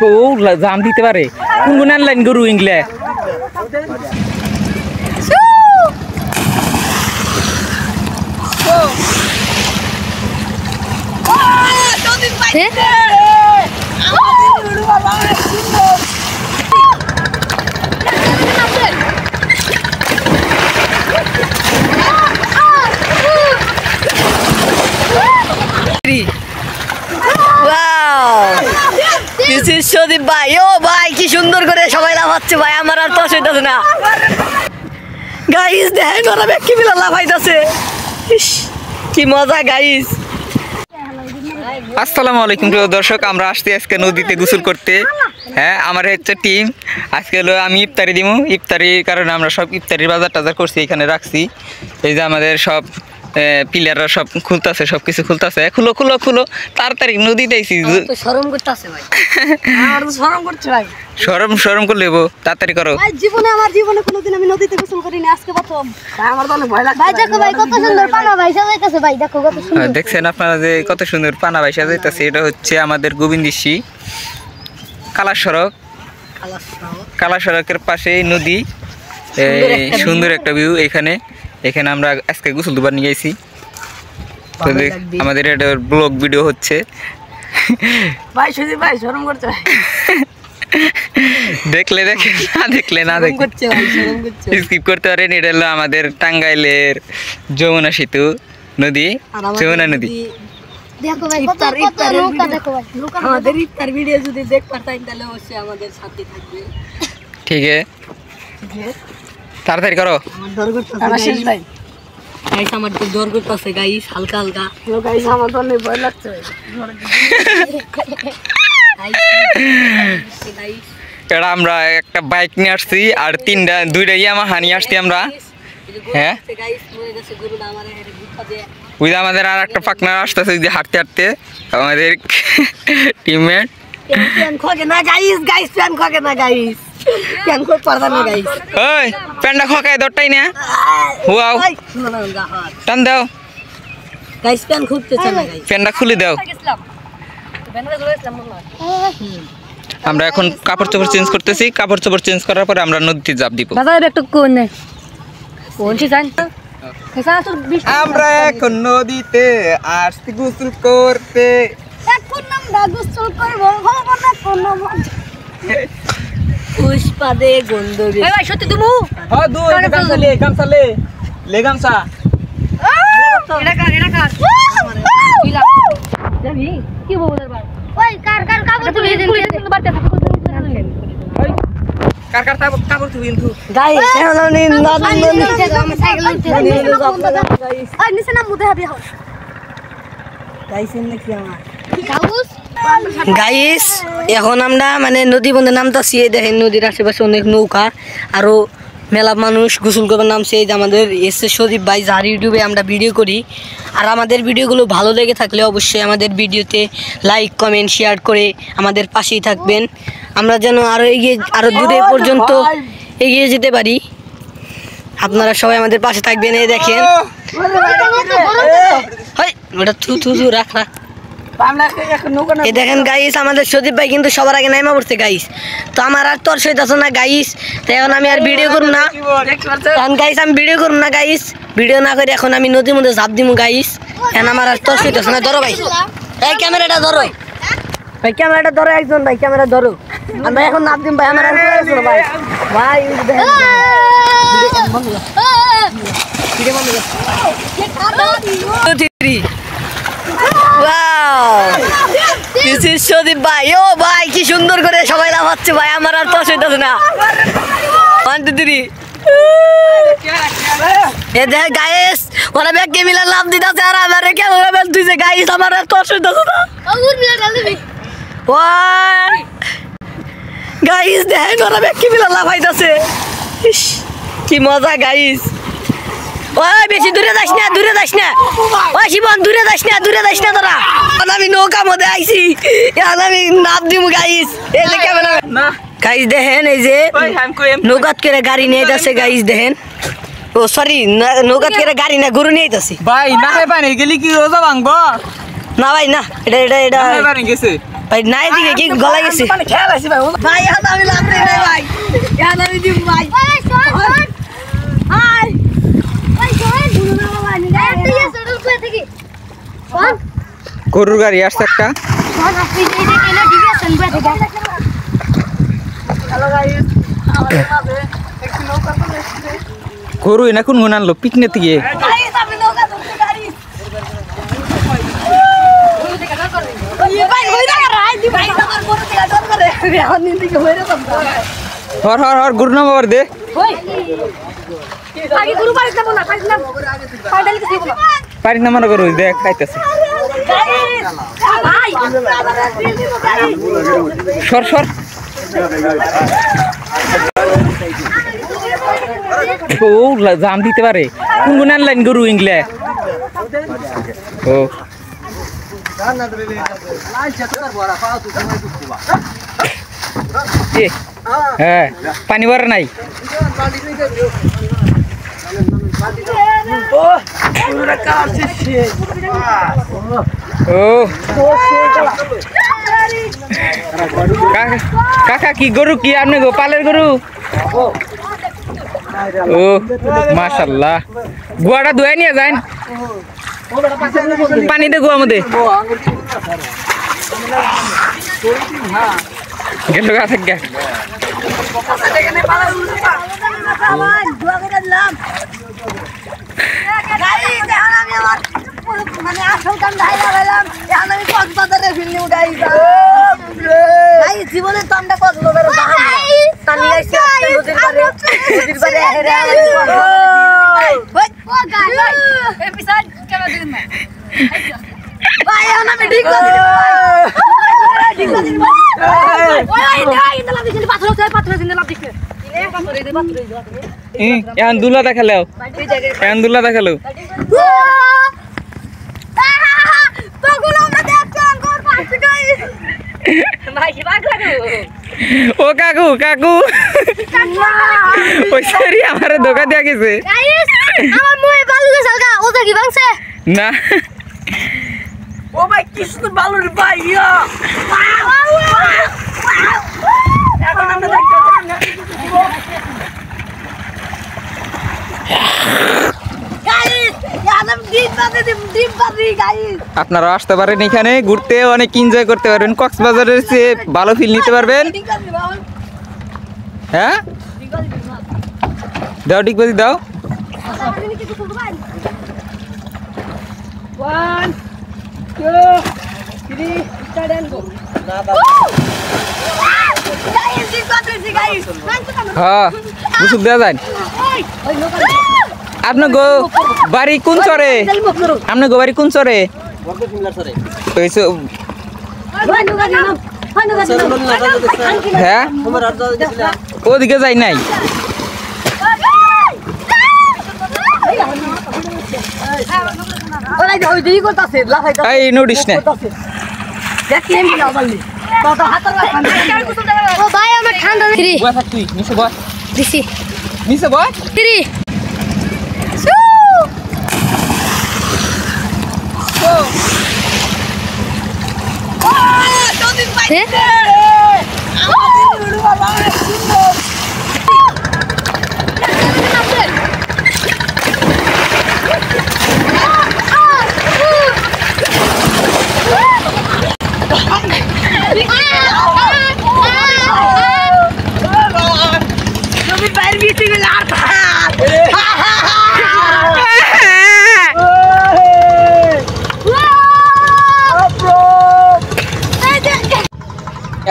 ও জাম দিতে পারে কোন কোন লাইন গরু ইংলে সদীপ ভাই ও ভাই কি সুন্দর করে সবাই লাফাচ্ছে ভাই আমার আর তো হইতাছে না গাইস দেখেন ওরা ব্যাক কি মিলা লাফাইতাছে কি মজা গাইস। আসসালামু আলাইকুম প্রিয় দর্শক, আমরা আসছি আজকে নদীতে গোসল করতে। হ্যাঁ, আমার হচ্ছে টিম। আজকে হলো আমি ইফতারি দিব, ইফতারির কারণে আমরা সব ইফতারির বাজার টাজার করছি, এখানে রাখছি। এই যে আমাদের সব পিলাররা সব খুলতেছে, সব কিছু খুলতেছে। খুলো খুলো খুলো তাড়াতাড়ি নদীতে আইছি। শরম করতেছে ভাই, আমার তো শরম করছে ভাই। শরম করলে তাড়াতাড়ি করো ভাই। আমার জীবনে কোনোদিন আমি নদীতে গোসল করিনি, আজকে প্রথম। ভাই আমার তো অনেক ভয় লাগছে। ভাই দেখো ভাই কত সুন্দর পানা ভাইসা যাইতেছে ভাই, দেখো কত সুন্দর। দেখছেন আপনারা যে কত সুন্দর পানা ভাইসা যাইতেছে। এটা হচ্ছে আমাদের গোবিন্দিশি কালা সড়ক, কালা সড়কের পাশে নদী। সুন্দর একটা ভিউ। এখানে আমরা আজকে গোসল দুবার নিয়ে গেছি। আমাদের এটা ব্লগ ভিডিও হচ্ছে ভাই। সুদীপ ভাই শরম করছে ভাই। দেখলে দেখে না দেখলে না দেখে স্কিপ করতে পারেন। এটা হলো আমাদের টাঙ্গাইলের যমুনা সেতু নদী, যমুনা নদী। দেখো ভাই ইফতার নৌকা দেখো ভাই। আমাদের ইফতার ভিডিও যদি দেখতে পারতেন তাহলে অবশ্যই আমাদের সাথে থাকবে। ঠিক আছে, তাড়াতাড়ি করো। আমার ডর করতেছে ভাই। গাইস আমার তো ডর করতেছে গাইস, হালকা হালকা। হ্যালো গাইস, আমার তো অনেক ভয় লাগছে ভাই। এটা আমরা একটা বাইক নিয়ে আসছি আর দুইটা ইয়ামাহা নিয়ে আসছি আমরা। হ্যাঁ, ওই যে আমাদের আর একটা পার্টনার আসতেছে হাঁটতে হাঁটতে, আমাদের টিমমেট। প্যান্ডা খকায় দরটাই না হুয়াও টান দাও, প্যান্ডা খুলে দাও। আমরা এখন কাপড় চোপড় চেঞ্জ করতেছি। কাপড় চোপড় চেঞ্জ করার পরে আমরা নদীতে জাপ দিব। আমরা এখন নদীতে আসছি গোসল করতে। পুষ্পা দে গন্ধ রে ভাই। সত্যি তুমি হ্যাঁ দু গামছা লে গামছা এটা কার যাবি কি বলবো ভাই। ওই কার কাপড় তুলে দিন বাড়তে কার কাপড় তুই কিন্তু গাইস এখন আমি আমি সাইকেল উঠতে আর নিচে নাম মুদে হবে হও গাইস এনে কি আমার গাইস। এখন আমরা মানে নদী বন্ধে নামতাছি। দেখেন নদীর আশেপাশে অনেক নৌকা, আরো মেলা মানুষ গোসল করবার নামছে। এই যে আমাদের এসে সদীপ ভাই, যার ইউটিউবে আমরা ভিডিও করি। আর আমাদের ভিডিওগুলো ভালো লেগে থাকলে অবশ্যই আমাদের ভিডিওতে লাইক কমেন্ট শেয়ার করে আমাদের পাশেই থাকবেন। আমরা যেন আরো দূরে পর্যন্ত এগিয়ে যেতে পারি। আপনারা সবাই আমাদের পাশে থাকবেন। এই দেখেন ওটা থু রাখ। এই দেখেন গাইস, আমাদের সদীপ ভাই কিন্তু সবার আগে নাইমা পড়ছে গাইস। তো আমার আর তোর সহিত আছে না গাইস, তাই এখন আমি আর ভিডিও করব না। এখন গাইস আমি ভিডিও করব না গাইস, ভিডিও না করে এখন আমি নদীর মধ্যে ঝাঁপ দিব গাইস। এখন আমার আর তোর সহিত আছে না। ধরো ভাই, এই ক্যামেরাটা ধরো ভাই, ক্যামেরাটা ধরো একজন ভাই, ক্যামেরা ধরো। আমরা এখন নাপ দিম ভাই, আমার আর আছে ভাই ভাই। দেখেন সদীপ ভাই ও ভাই কি সুন্দর করে সবাই লাফাচ্ছে ভাই, আমার আর তো হইতাছে না। 1 2 3 এ দেখ গাইস, ওরা ব্যাগ কে মিলা লাভ দিতাছে আর আমারে ক্যামেরা বেল দিছে গাইস, আমার আর তো হইতাছে না। ওগুর মিলা ডাল দিবি ওই গাইস, দেখ ওরা ব্যাগ কে মিলা লাফাইতাছে। কি মজা গাইস। ওই বেশি দূরে যাস না ওই শিবন, দূরে যাস না তোরা। আমি নৌকা মধ্যে আইছি, এখন আমি নাপ দিব গাইস। এই যে ক্যামেরা না গাইস, দেখেন এই যে নৌকাত করে গাড়ি নিয়ে যাচ্ছে গাইস। দেখেন ও সরি, নৌকাত করে গাড়ি না গরু নিয়ে যাচ্ছে ভাই। না হয় পানি গেলি কি রোজা ভাঙবো না ভাই না এটা এটা এটা এবারে গেছে ভাই না এদিকে কি গলা গেছে ভাই এখন আমি লাভ নেই ভাই এখন আমি দিব ভাই হাই গরুর গাড়ি আসছে একটা গরু এনা কোন গুণ আনলো পিকনিক থেকে হর হর হর গরু নাম আবার দে পারি না মনে করো দেখ খাইতেছে সর সর ও জাম দিতে পারে কোন কোন আনলাইন গরু ইংলে ও হ্যাঁ পানি ভরা নাই ও কাকা কি গরু কি আপনি গো পালের গরু ও মাশাআল্লাহ গুয়াটা ধুয়ে নিয়ে যান পানি দে গুয়া মধ্যে গেল গা থেকে মানে আসল কাম ঢাই লাগাইলাম এখন আমি কক্সবাজারে ফিল্মি উঠাই ভাই জীবনে তো আমরা কক্সবাজারে টানি আইছি নদীর পারে হেরে এই পিছন কেন দিন না ভাই এখন আমি ঠিক করে ঠিক করে দিন ওই ভাই ইন্দলা দিন পাথর দিন লাভ দিকে এখন দুলা দেখালেও এখন দুলা দেখালেও ও কাকু কাকু ওই সারি আমার ধোকা দিয়া গেছে আমার মুয়ে বালু গেছে আলগা ওটা কি ভাঙছে না ও ভাই কি সুন্দর বালু রে ভাই এখন আমরা আপনারা আসতে পারেন এখানে ঘুরতে অনেক এনজয় করতে পারবেন কক্সবাজারের চেয়ে ভালো ফিল নিতে পারবেন হ্যাঁ দাও ডিগবাজি দাও হ্যাঁ গোসল দেওয়া যায় আপনার গো বাড়ি কোন চরে আপনার গো বাড়ি কোন চরে হ্যাঁ ওদিকে যাই নাই এই নোটিস না ও ভাই আমার ঠান্ডা ফ্রি তুই নিচে বয় দিছি নিচে বয় ফ্রি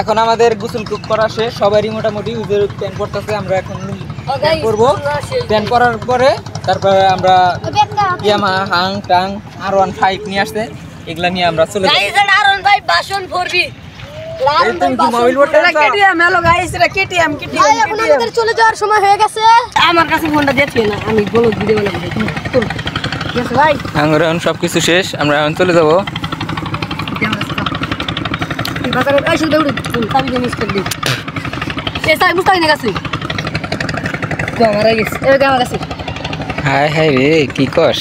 এখন আমাদের গোসল করা শেষ সবারই মোটামুটি উজের প্যান্ট পরতেছে আমরা এখন করবো প্যান্ট পরার পরে তারপরে আমরা ইয়ামা হাং টাং R15 নিয়ে আসছে এগুলা নিয়ে আমরা চলে যাবো ভাই বাসন ভরবি চলে যাওয়ার সময় হয়ে গেছে আমার কাছে ফোনটা দেখি না আমি বলো ভিডিও ভাই আমরা এখন সবকিছু শেষ আমরা এখন চলে যাবো হায় হায় রে কি কস